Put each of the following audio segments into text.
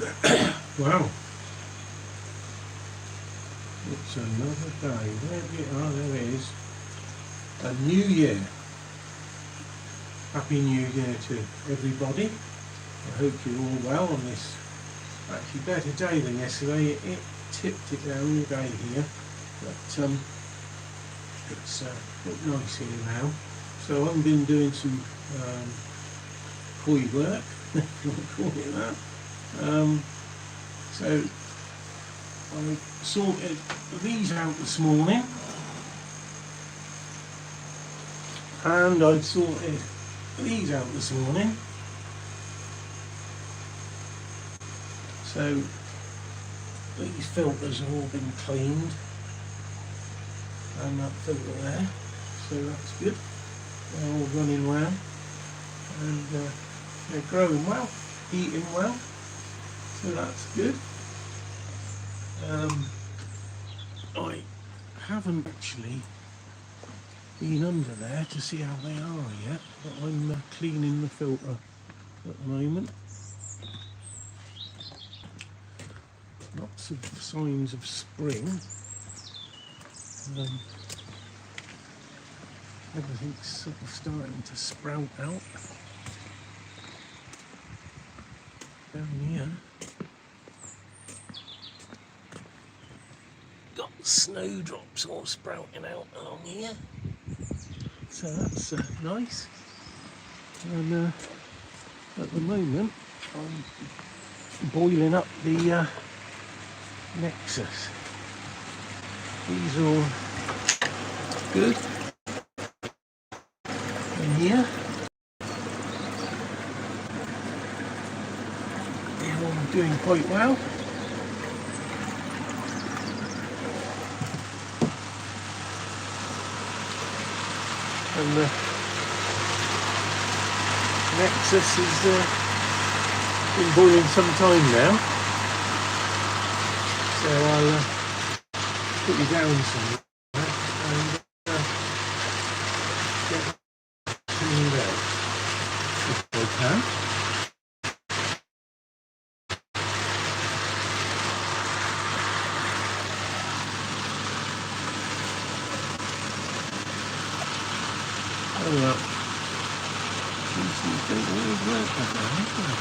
Wow, it's another day. There it is. A new year. Happy New Year to everybody. I hope you're all well on this actually better day than yesterday. It tipped it down all day here, but it's looked nice here now. So I've been doing some koi work, if you want to call it that. So I sorted these out this morning, and I sorted these out this morning. So these filters have all been cleaned, and that filter there, so that's good. They're all running well, and they're growing well, eating well, so that's good. I haven't actually been under there to see how they are yet, but I'm cleaning the filter at the moment. Lots of signs of spring. Everything's sort of starting to sprout out down here. Got snowdrops all sprouting out along here, so that's nice. And at the moment I'm boiling up the Nexus. These are all good in here. They're all doing quite well. And the Nexus has been boiling some time now. So I'll put you down somewhere and get cleaned out if I can. Oh well, these don't always work that way, do they?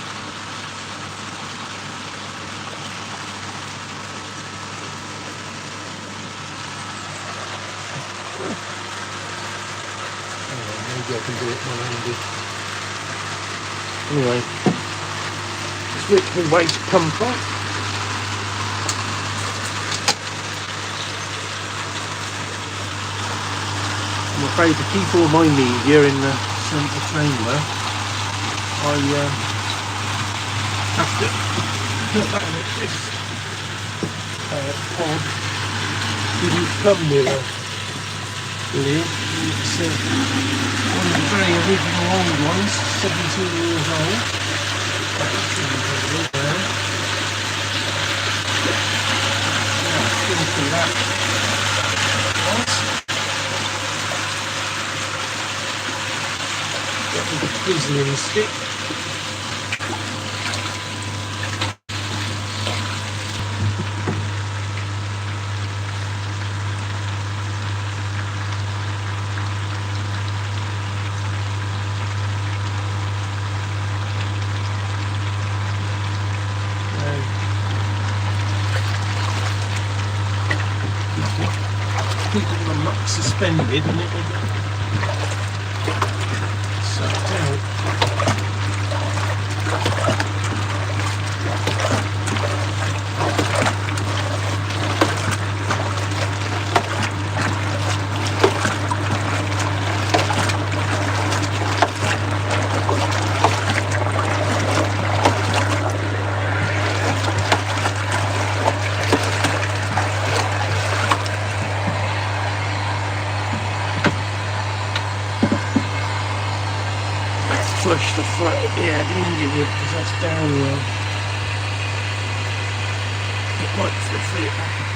Maybe I can do it one-handed. Anyway, switch my waste pump on. I'm afraid to keep all my media in the centre chamber, I have to put that in this pod. Didn't come with a lid. It's one of the very original old ones, 17 years old. That. Get the Grizzling stick. Keeping the muck suspended and it will sucked out. Flush the front, yeah, the engine wood, because that's downward. It might fill it back up.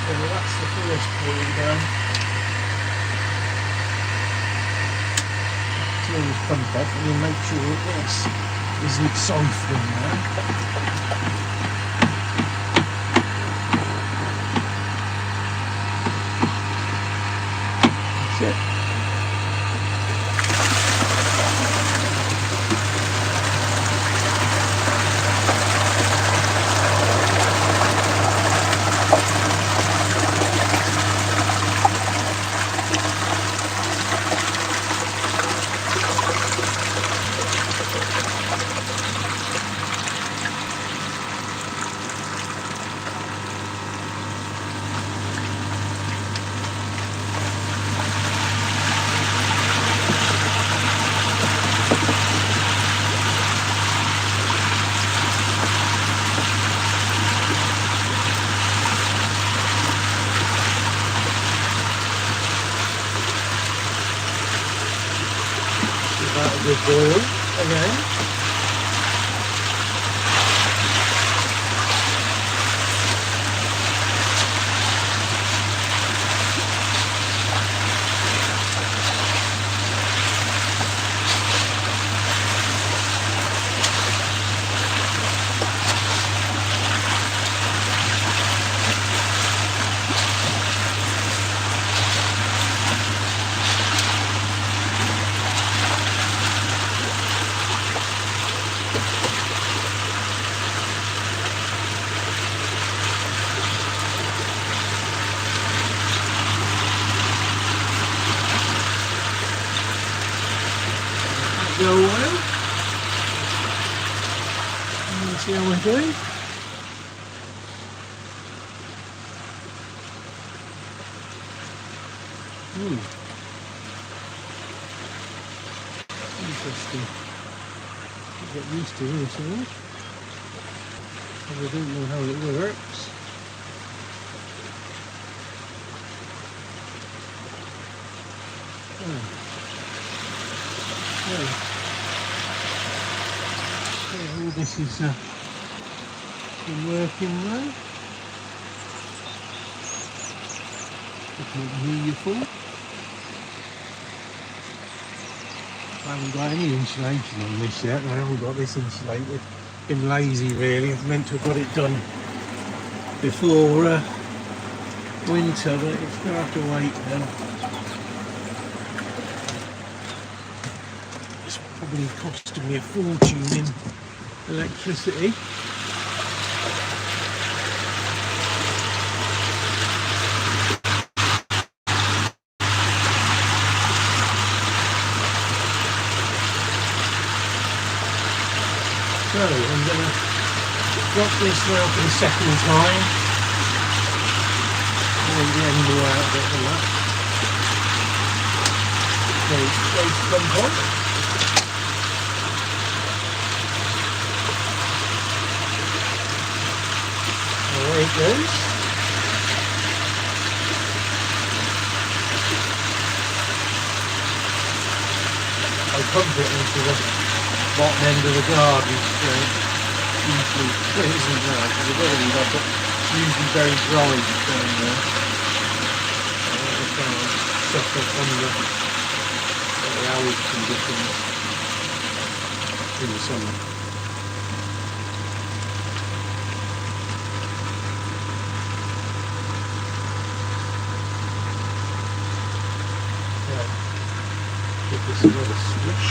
Well, that's the first all done. Turn this pump off and then make sure that this isn't siphoning now. That's it. A good boil again. Go oil. And see how we're doing. Interesting. Get used to this, all. I don't know how it works. All this is been working well. Looking beautiful. I haven't got any insulation on this yet. I haven't got this insulated. Been lazy really. I've meant to have got it done before winter, but it's going to have to wait now. It's probably costing me a fortune in electricity. So I'm going to drop this now for the second time. And then the end more out of it than that. Okay, place pump on. Away it goes. I pump it into the bottom end of the garden, usually it isn't now because the building up, but it's usually very dry down there. I can't suffer from the arid conditions in the summer. Right. Give this another swish.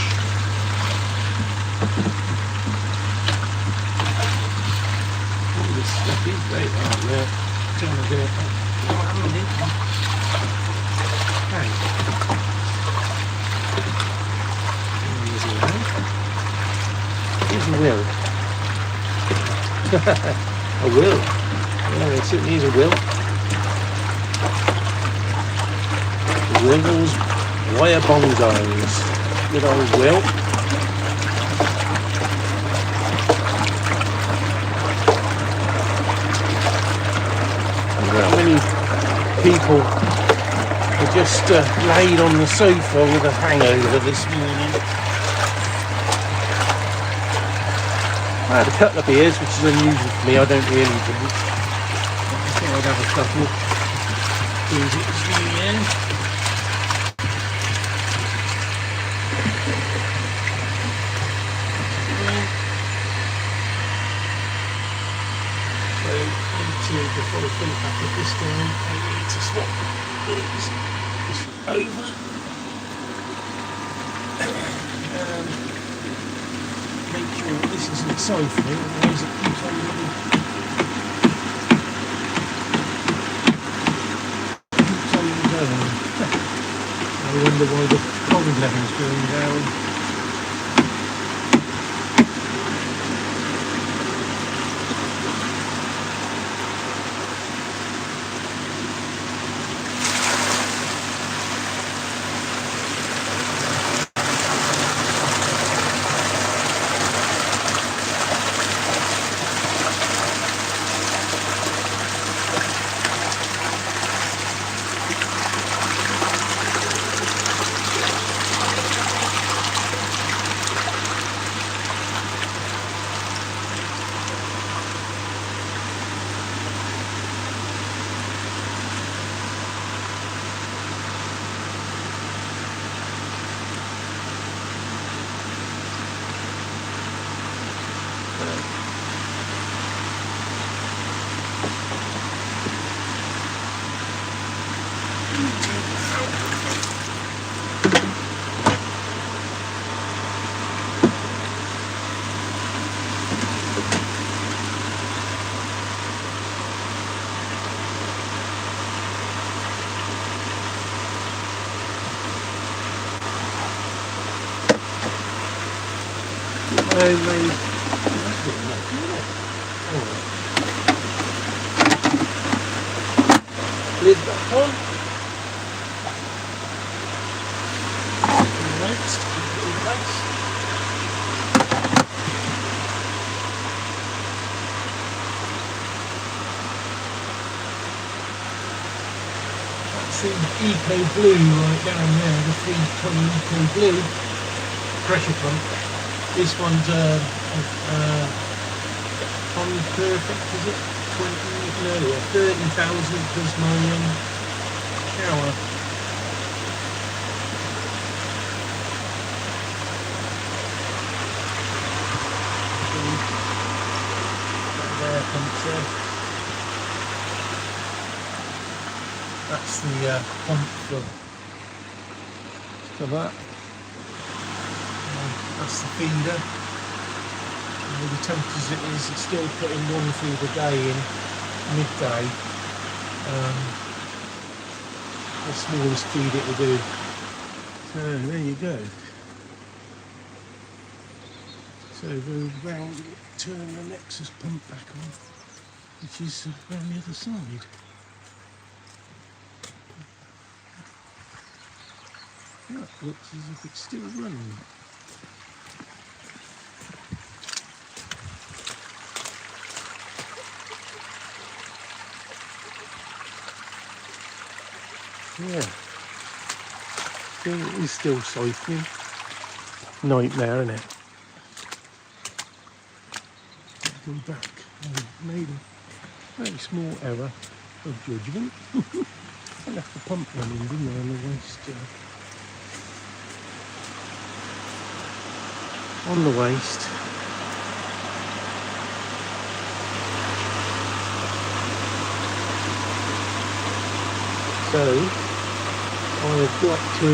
All this stuff is great out there. Trying to do it. Okay. Here's a will. A will. Yeah, it certainly is a will. Will's wire bongos. Good old Will. Many people are just laid on the sofa with a hangover this morning. I had a couple of beers, which is unusual for me. I don't really drink. I thought I'd have a couple. squeeze it to the end. So before we fill it back up this time, I need to swap these over. Make sure that this isn't siphoning, otherwise it keeps on going. I wonder why the pond level's going down. Lid back on. Next, that's the Eco Blue right down there, the 320 Eco Blue pressure pump. This one's on perfect, is it? 30,000 plus my shower. Air pump there. That's the pump for that. That's the feeder. And with the temperatures it is, it's still putting one feed a day in midday. The smallest feed it will do. So there you go. So go round and turn the Nexus pump back on, which is around the other side. That looks as if it's still running. Yeah, it is still siphoning. Nightmare, isn't it? Go back. I made a very small error of judgment. I left the pump running, didn't I, on the waste. On the waste. So I've got to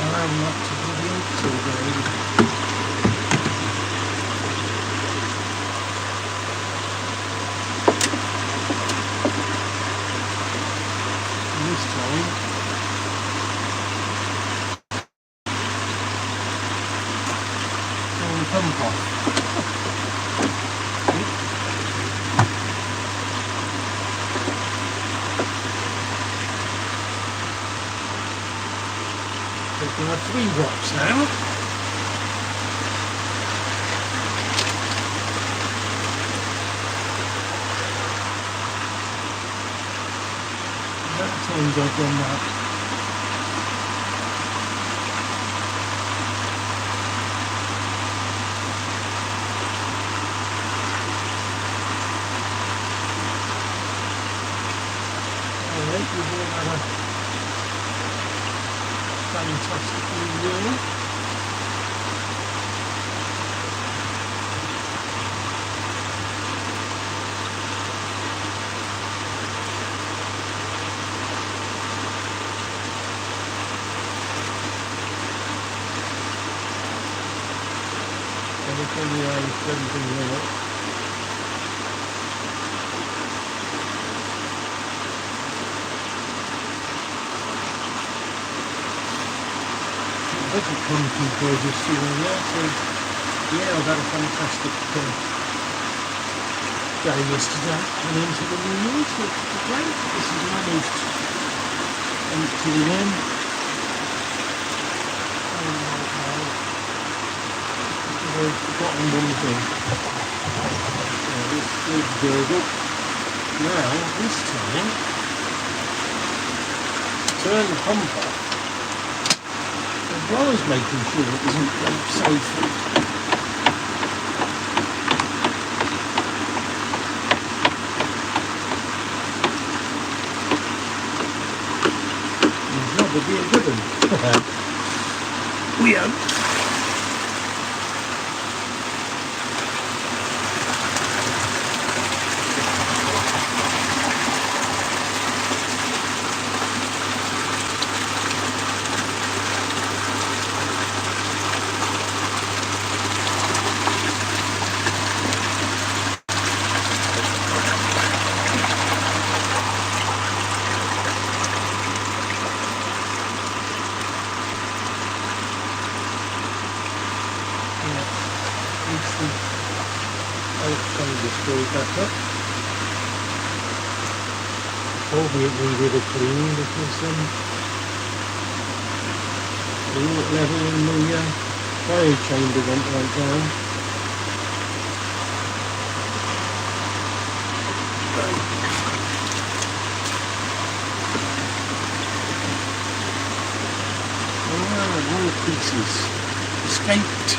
allow that to bloody empty again. And this time turn the pump off. There are 3 drops now. That times I've done that. hope you've all had a fantastic new year. Everything works. Budget content gorgeous season there, so yeah, I've had a fantastic day yesterday and into the new year, so it's great. This is almost empty again. I've forgotten one thing. This big build-up. Now, this time, turn the pump off. As well as making sure it isn't dumped safely. The job would be a good one. We hope. Probably it needed a clean because the water level in the bio chamber went right down. All pieces escaped.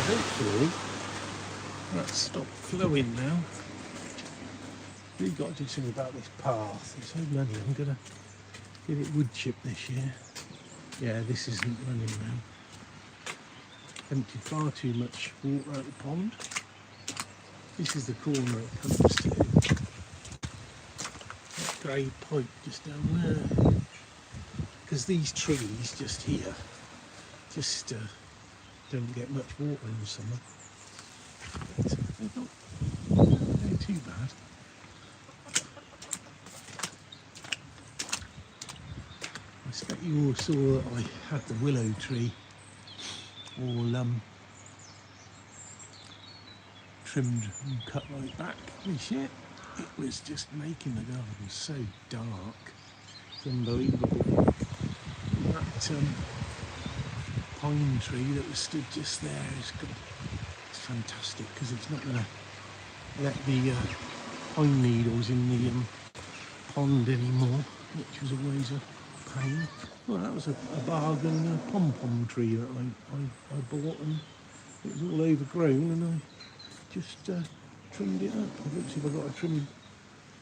Hopefully that's stopped flowing now. We've got to do something about this path. It's so muddy. I'm going to get it wood chipped this year. Yeah, this isn't running now. Emptied far too much water out the pond. This is the corner it comes to. That grey pipe just down there. Because these trees just here just don't get much water in the summer. But they're not too bad. I expect you all saw that I had the willow tree all trimmed and cut right back this year. It was just making the garden so dark. It's unbelievable. That pine tree that was stood just there is good. It's fantastic because it's not going to let the pine needles in the pond anymore, which was always a pain. Well, that was a bargain pom-pom tree that I bought, and it was all overgrown, and I just trimmed it up. Let's see if I've got to trim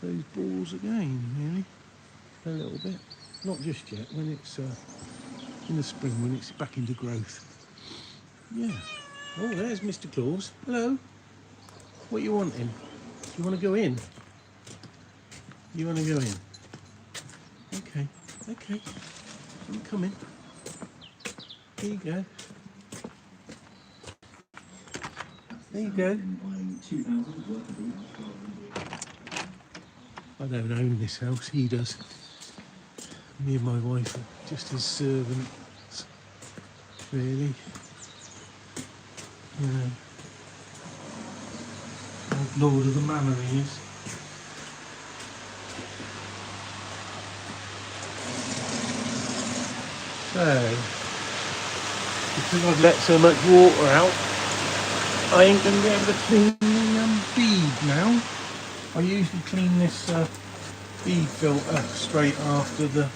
those balls again, really, a little bit. Not just yet, when it's in the spring, when it's back into growth. Yeah. Oh, there's Mr. Claus. Hello. What are you wanting? You want to go in? You want to go in? Okay. Okay. I'm coming. Here you go. There you go. I don't own this house, he does. Me and my wife are just his servants, really. You know, old Lord of the Manor he is. So, because I've let so much water out, I ain't going to be able to clean the bead now. I usually clean this bead filter straight after the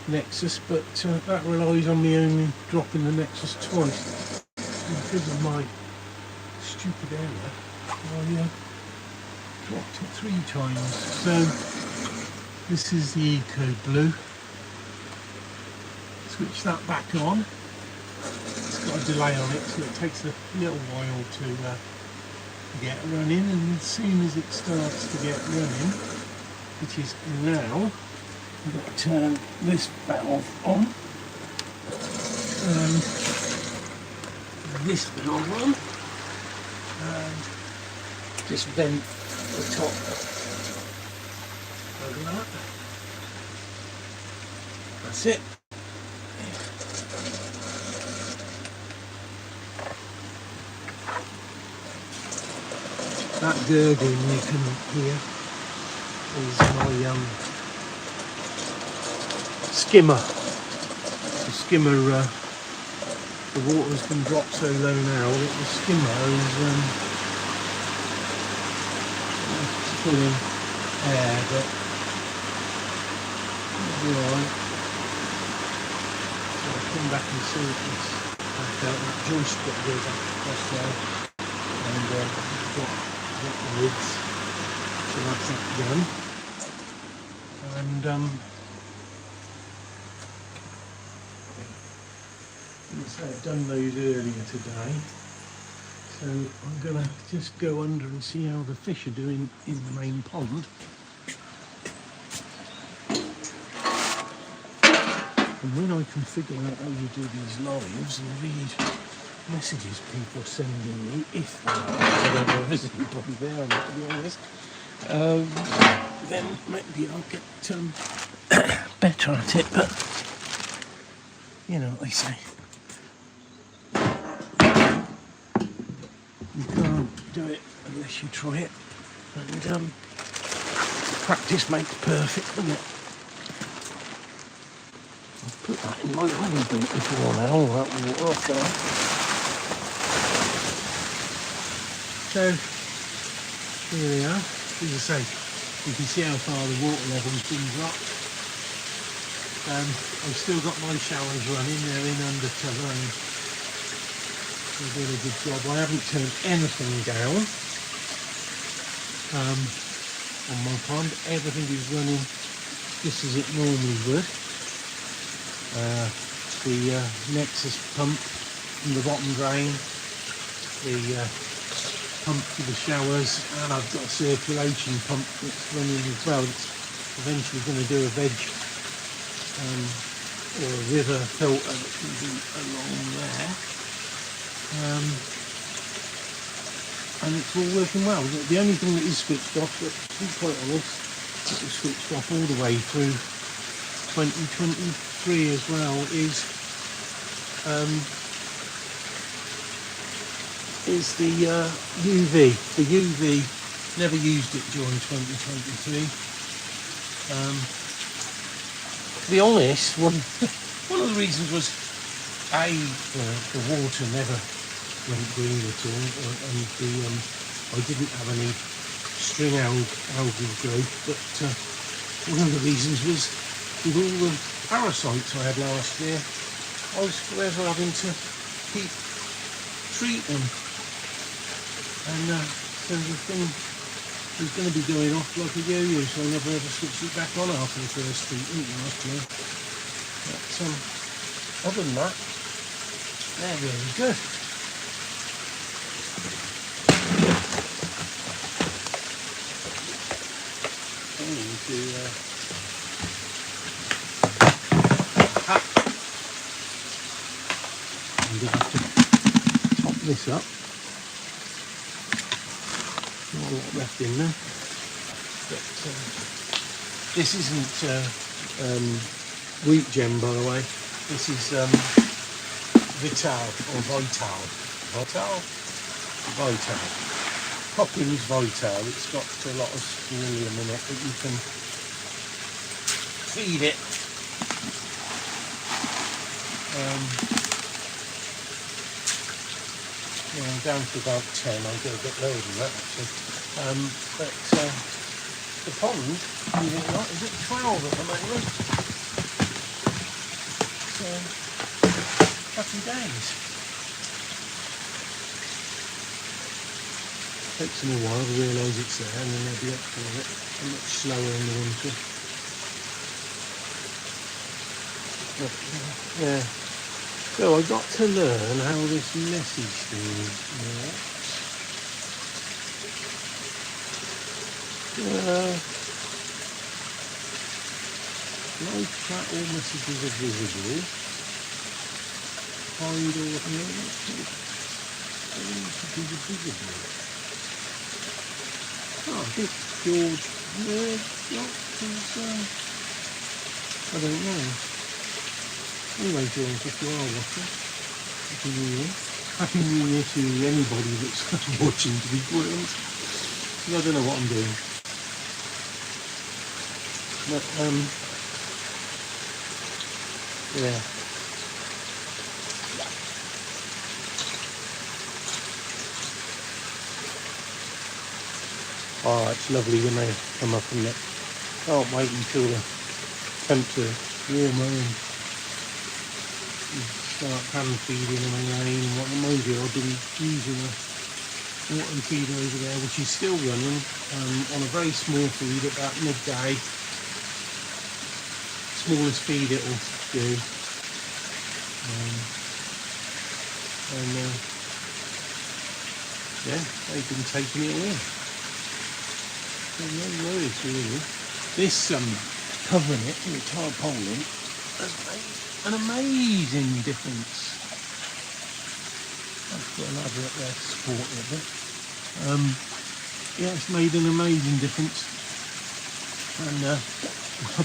Nexus, but that relies on me only dropping the Nexus twice. because of my stupid error, I dropped it 3 times. So this is the Eco Blue. Switch that back on. It's got a delay on it, so it takes a little while to get running, and as soon as it starts to get running, which is now, I've got to turn this valve on, and this valve on, and just vent the top like that. That's it. That gurgling you can hear is my skimmer. The skimmer, the water's been dropped so low now that the skimmer is pulling air, but it'll be alright. So I'll come back and sort this back out. That joist got to go back across there, and got the lids, so that's that done. And so I've done those earlier today, so I'm going to just go under and see how the fish are doing in the main pond. And when I can figure out how you do these lives and read messages people are sending me, if they are, I don't know if there's anybody there, I'm not, to be honest, then maybe I'll get better at it, but you know what they say. You can't do it unless you try it, and practice makes perfect, doesn't it? I've put that in my running boot before now, that water off there. So here we are. As I say, you can see how far the water level's been dropped. I've still got my showers running, they're in under cover, and they're doing a good job. I haven't turned anything down on my pond. Everything is running just as it normally would. The Nexus pump from the bottom drain, the pump for the showers, and I've got a circulation pump that's running as well. It's eventually going to do a veg or a river filter that can be along there, and it's all working well. The only thing that is switched off, but to be quite honest, it was switched off all the way through 2023 as well, is the UV. The UV, never used it during 2023. To be honest, one of the reasons was the water never went green at all, and I didn't have any string algal growth, but one of the reasons was with all the parasites I had last year, I was forever having to keep treating. And so the thing was going to be going off like a yo-yo, so I never ever switched it back on after the first treatment last year. But other than that, they're really good. I need to I'm going to have to top this up. Not a lot left in there, but this isn't wheat gem, by the way. This is Vital. Poppins Vital. It's got a lot of selenium in it that you can feed it. Yeah, I'm down to about 10. I'll get a bit lower than that actually. But the pond, believe it or not, is at 12 at the moment. So happy days. Takes them a while to realise it's there, and then they'll be up for it. And much slower in the winter. But, yeah. So I got to learn how this message thing works. No chat all messages are visible. Hide all messages are visible. Oh, I think George I don't know. Anyway, George, if you are watching, Happy New Year. Happy New Year to anybody that's watching, to be quite honest. I don't know what I'm doing. But, yeah. Oh, it's lovely when they come up, and can't wait until the temps are warmer and you start hand feeding them again and what have you. I've been using a autumn feeder over there, which is still running on a very small feed at about midday. Smallest feed it'll do. Yeah, they've been taking it in. So no worries really. This covering it with tarpaulin has made an amazing difference. I've got another up there to support it a bit. Yeah, it's made an amazing difference. And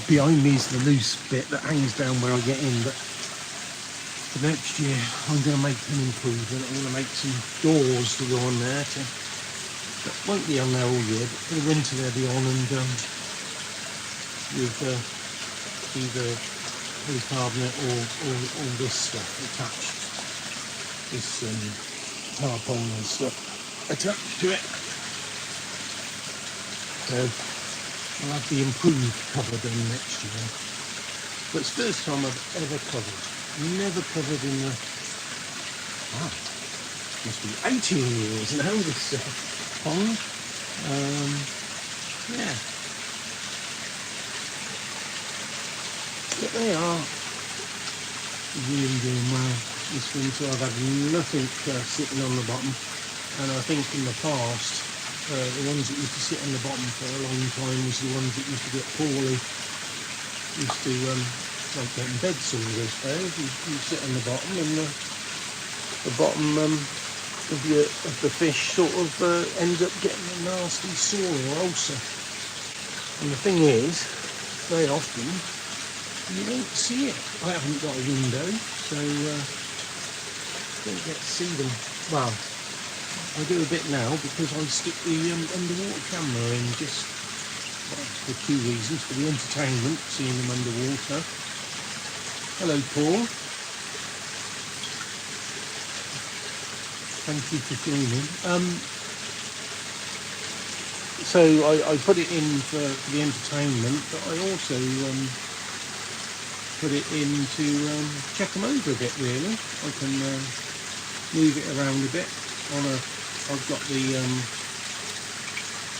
behind me is the loose bit that hangs down where I get in, but for next year I'm going to make an improvement. I'm going to make some doors to go on there. That won't be on there all year, but for the winter they'll be on, and with either polycarbonate or this stuff attached, this tarpaulin and stuff attached to it. So I'll have the improved cover done next year. But it's the first time I've ever covered. Never covered in the... Wow, must be 18 years now, this pond. Yeah. But they are really doing well this winter. I've had nothing sitting on the bottom, and I think in the past the ones that used to sit on the bottom for a long time was the ones that used to get poorly. Used to like getting bed sores, I suppose. You sit on the bottom, and the bottom of the fish sort of ends up getting a nasty sore or ulcer. And the thing is, very often you don't see it. I haven't got a window, so don't get to see them. Well, I do a bit now because I stick the underwater camera in, just for two reasons: for the entertainment, seeing them underwater. Hello, Paul. Thank you for joining. So I put it in for the entertainment, but I also put it in to check them over a bit, really. I can move it around a bit. I've got the, I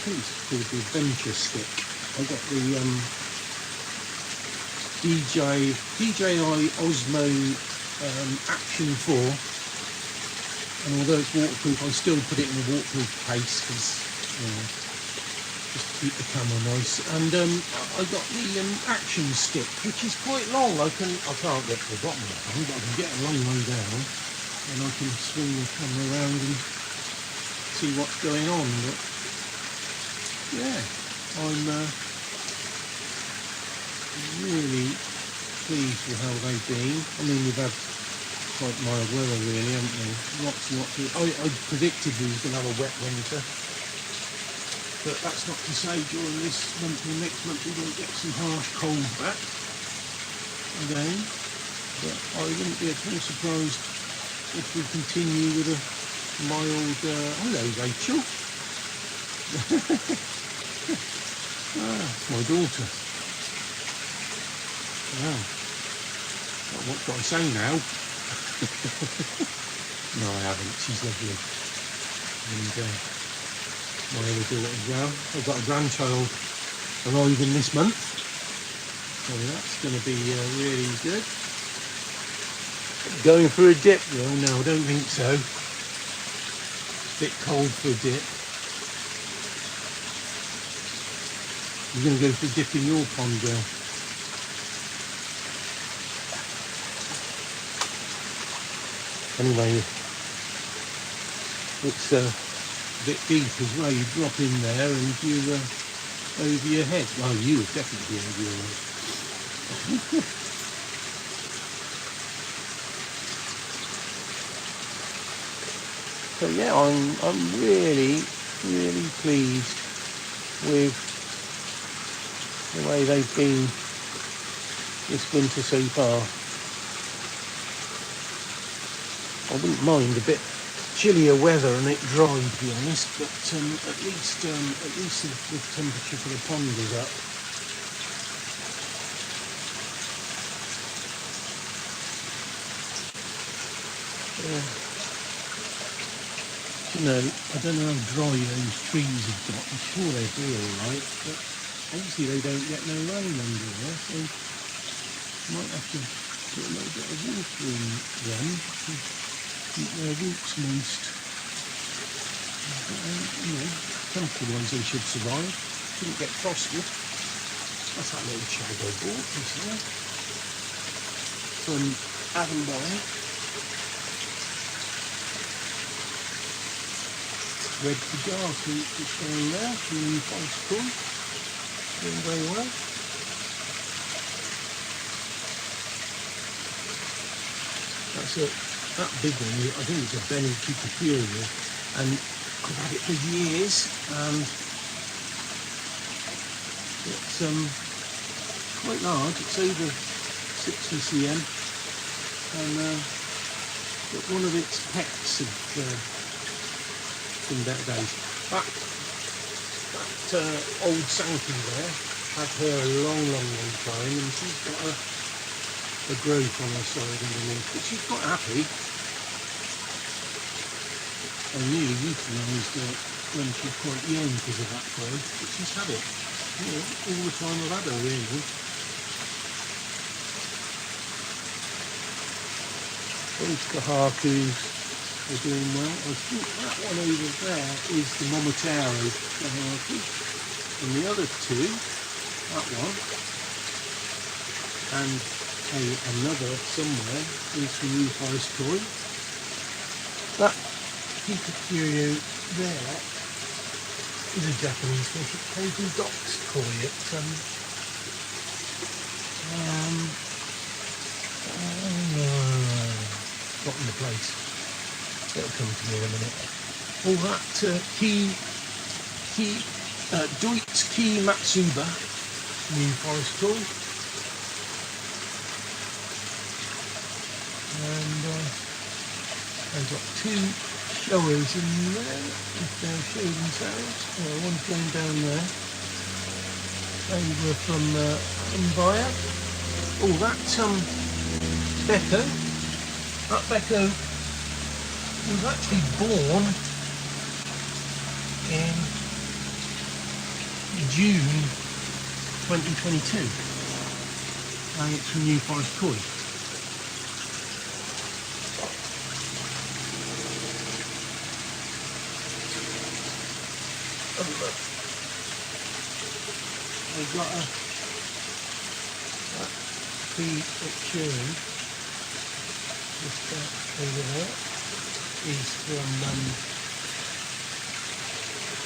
think it's called the Adventure Stick. I've got the DJI Osmo Action 4. And although it's waterproof, I still put it in a waterproof case because, you know, just to keep the camera nice. And I got the Action Stick, which is quite long. I can't get to the bottom of the thing, but I can get a long way down, and I can swing the camera around and see what's going on. But yeah, I'm really pleased with how they've been. I mean, we've had quite mild weather, really, haven't we? Lots and lots of... I predicted we was going to have a wet winter, but that's not to say during this month or next month we won't get some harsh cold back again. But I wouldn't be at all surprised if we continue with a mild... hello, Rachel. My daughter. Wow. What do I say now? No, I haven't. She's lovely. And my other daughter as well. I've got a grandchild arriving this month, so that's going to be really good. Going for a dip though? No, I don't think so. Bit cold for a dip. You're going to go for a dip in your pond, Bill? Anyway, it's a bit deep as well. You drop in there and you're over your head. Well, you would definitely be over your head. So yeah, I'm really pleased with the way they've been this winter so far. I wouldn't mind a bit chillier weather and it dry, to be honest, but at least the temperature for the pond is up. You know, I don't know how dry those trees have got. I'm sure they'll be alright, but obviously they don't get no rain under there, so might have to put a little bit of water in them to keep their roots moist. You know, comfortable ones they should survive. Shouldn't get frosted. That's that little chago board, you see. From Avonbury. Red cigar fruit just going there from the Forest Pool. Doing very well. That's it. That big one, I think it's a Benny Cupicurio, and I've had it for years, and it's quite large. It's over 60 cm, and but one of its pets have been better days. That old Sankey there had her a long time, and she's got a growth on her side underneath, but she's quite happy. I nearly euthanised her when she's quite young because of that growth, but she's had it, you know, all the time I've had her, really. Those Kahakus are doing well. I think that one over there is the Momotaro Kahaku, and the other two, that one, and another somewhere is from New Forest Toy. That Cupicurio there is a Japanese fish. It came from Doc's Koi at forgotten the place. It'll come to me in a minute. All that Deutz Key Matsuba, New Forest Toy. And I've got two showers in there, if they'll show themselves. Well, one's going down there. They were from Umbaya. Oh, that Becco was actually born in June 2022. And it's from New Forest Toy. I've got a feed at chewing just over there is from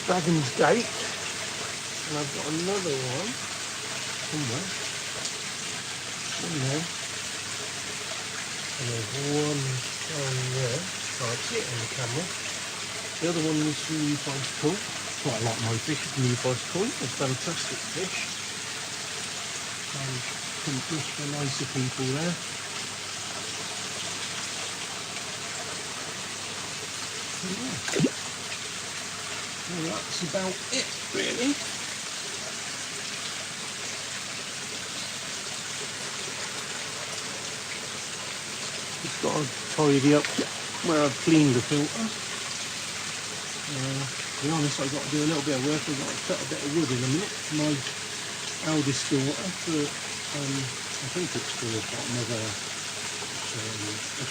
Dragon's Gate, and I've got another one somewhere in there, and there's one down there. Can't see it on the camera. The other one is from New Forest Toy. Quite a lot of my fish from New Forest Toy. They're fantastic fish. And some fish for nicer people there. Yeah. Well, that's about it, really. Just got to tidy up where I've cleaned the filter. To be honest, I've got to do a little bit of work. I've got to cut a bit of wood in a minute for my eldest daughter for, I think it's for the bottom of a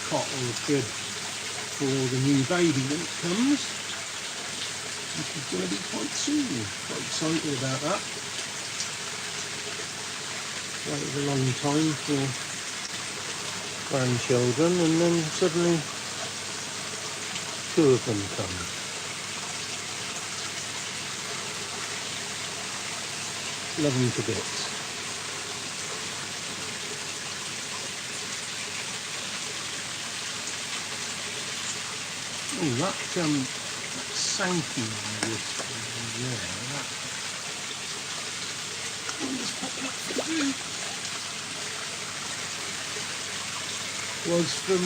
cot or a crib for the new baby when it comes, which is going to be quite soon. Quite excited about that. Waited a long time for grandchildren, and then suddenly 2 of them come. Love them to bits. Oh, that Sankey wood there, that one just popping up for you, was from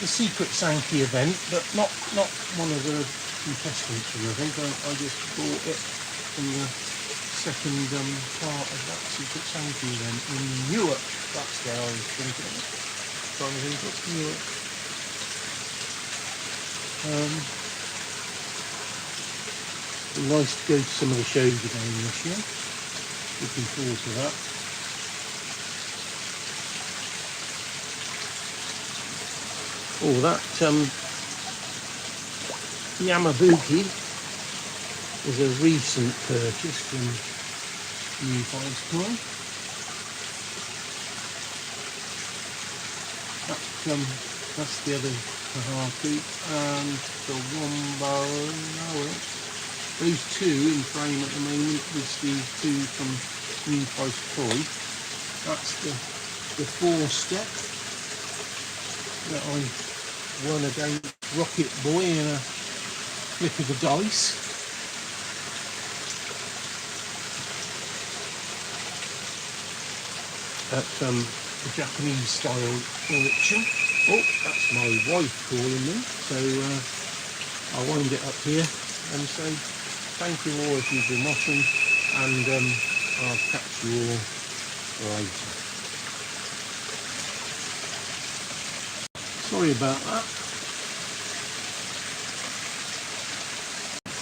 the secret Sankey event, but not one of the contestants or anything. I just bought it from the second part of that secret Sankey event in Newark. That's where I was thinking of it. Trying to think what's Newark. It'd be nice to go to some of the shows again this year. Looking forward to that. Oh, that Yamabuki is a recent purchase from New Forest Toy. That's the other Kahaku, and the Wombo. Those 2 in frame at the moment is the 2 from New Forest Toy. That's the 4-step that I won against Rocket Boy in a flip of the dice. At the Japanese style auction. Oh, that's my wife calling me, so I'll wind it up here and say thank you all if you've been watching, and I'll catch you all later. Sorry about that.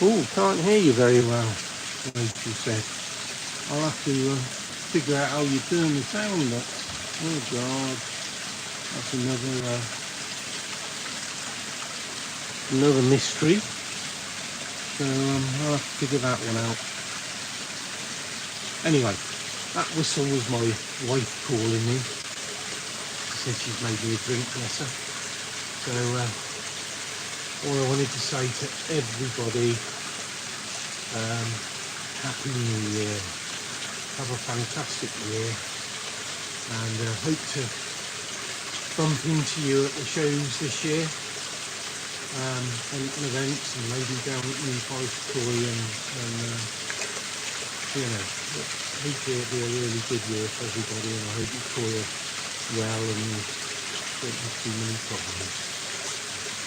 Oh, can't hear you very well, Rachel said. I'll have to figure out how you turn the sound up. Oh God, that's another mystery. So I'll have to figure that one out. Anyway, that whistle was my wife calling me. She said she's made me a drink, bless her. So all I wanted to say to everybody, Happy New Year. Have a fantastic year, and hope to bump into you at the shows this year, and events, and maybe down at New Forest Toy, and you know, hopefully it'll be a really good year for everybody, and I hope you toy well and don't have too many problems.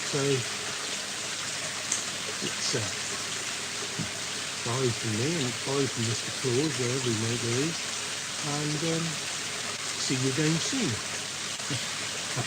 So it's bye from me, and it's bye from Mr. Claus, wherever he may be, and see you again soon. Happy